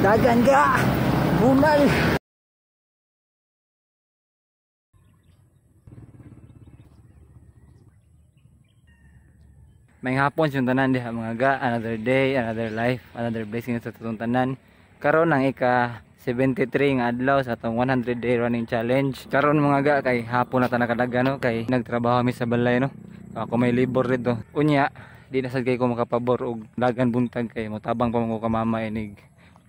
Dagan ka. Bunal. May hapon yung tanan diha mga ga, another day, another life, another blessing sa tutong tanan. Karon ang ika 73 nga adlaw sa atong 100 day running challenge. Karon mga ga kay hapon na ta nakadaga no, kay nagtrabaho mi sa balay no. Ako may labor dito. Unya, di na sad kay ko makapabor og dagan buntag kay motabang pa mo ka mama inig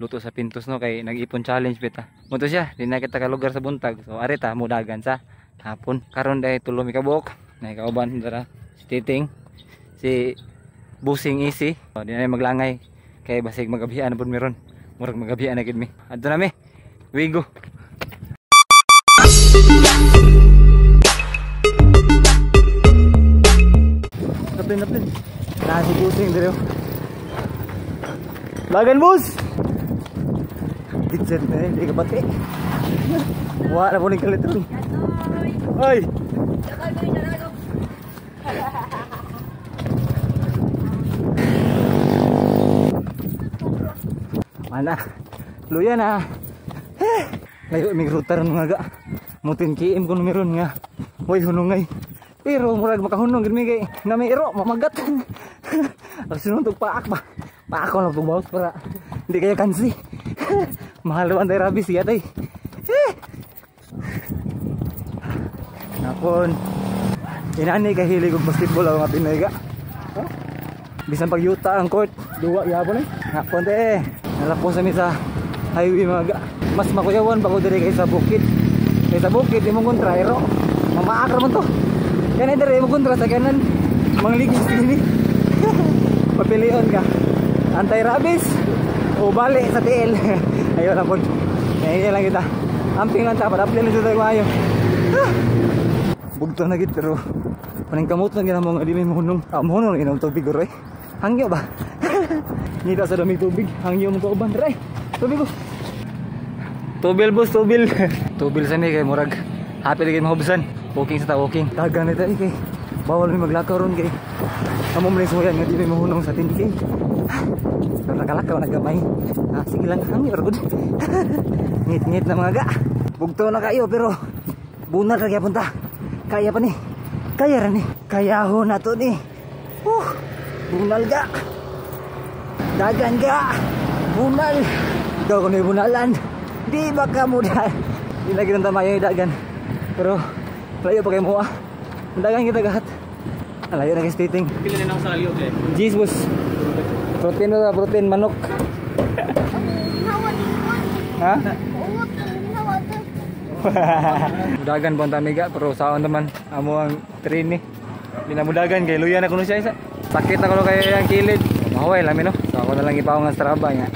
luto sa pintos no, kay nag-ipon challenge bita. Muto siya, di na kita ka lugar sa buntag. So arita mo dagan sa hapon. Karon dai tulo mi ka buok. Nay kauban dara si Titing, si Busing Easy. So, di na maglangay kay basig magabihan pud meron. Murag magabihan na gid mi. Adto na mi. We go. Napin. Nasi Busing dire. Lagan bus. Gitsen na di ka pati. Wala po ni kalitron. Oy. Mana? Luya na. Layo mig router mga ga. Mutin kiim kun meron nga. Hoy hunungay. Pero murag makahunong gid mi kay na may iro mamagat. Ang sinuntog paak ba. Paak ko lang tugbaw para hindi kayo kansi. Mahal man tay rabi siya tay. Napon. Inani kay hilig og basketball ang mga Pinoy ga. Bisan pag yuta ang court, duwa gyapon eh. Napon te. Nalapos kami sa highway mga ga. Mas makuyawan pa ko dire kay sa bukid. Kay sa bukid imong kontra ero. Mamaak man to. Kani dire imong kontra sa kanan. Mangligis gini. Papilion ka. Anti-rabies o bali sa tiil. Ayun na po. Ngayon lang kita. Amping lang tapat. Apply lang sa tayo. Bugto na git pero paning kamot lang ginamo nga di may mahunong. Mahunong inom tubig oro eh. Hangyo ba? Ngita sa dami tubig. Hangyo mo kauban ray. Tubig ko. Tubil boss, tubil. Tubil sa ni kay murag. Happy lagi mahubsan. Walking sa ta walking. Taga na tayo kay. Bawal mi maglakaw ron kay. Amo man suyan nga di may mahunong sa tindi kay. Pero nakalakaw na gamay. Sige lang hangyo ro. Ngit-ngit na mga ga. Bugto na kayo pero bunal ra gyapon ta. Kaya pa ni. Kaya ra ni. Kaya ho na to ni. Bunal ga. Dagan ga. Bunal. Ikaw kung may bunalan. Di ba ka muda? Di lagi nang tamayo yung dagan. Pero layo pa kayo mo ah. Dagan kita gahat. Layo na kayo stating. Pila na ako sa layo eh. Jesus. Protein na protein manok. Ha? Mudagan po ang tamiga pero saon naman amo ang train ni. Binamudagan kay luya na kuno siya isa. Sakit na kuno kay ang kilid. Mahaway lami no. So ako na lang ipaw nga straba nya.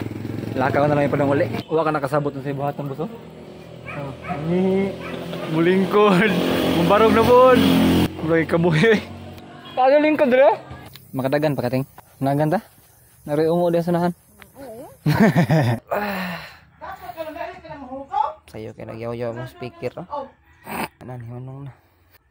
Lakaw na lang ipadang uli. Uwa ka nakasabot na sa ibuhatan buso. Ni mulingkod. Mumbarog na pod. Uloy kabuhi. Paano lingkod dre? Makadagan pa kating. Nagan ta? Nari ungo dia sanahan. Sayo kay nagyaw-yaw mo speaker no. Anan himonong na.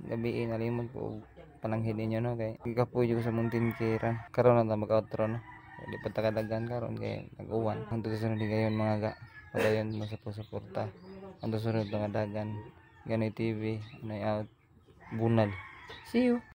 Gabi nalimod ko pananghid ninyo no kay gikapoy ko sa muntin kiran. Karon na ta mag-outro no. Di pa takadagan karon kay nag-uwan. Ang sunod di gayon mga ga. Padayon mo sa suporta. Ang sunod nga dagan. Ganay TV, nay out bunal. See you.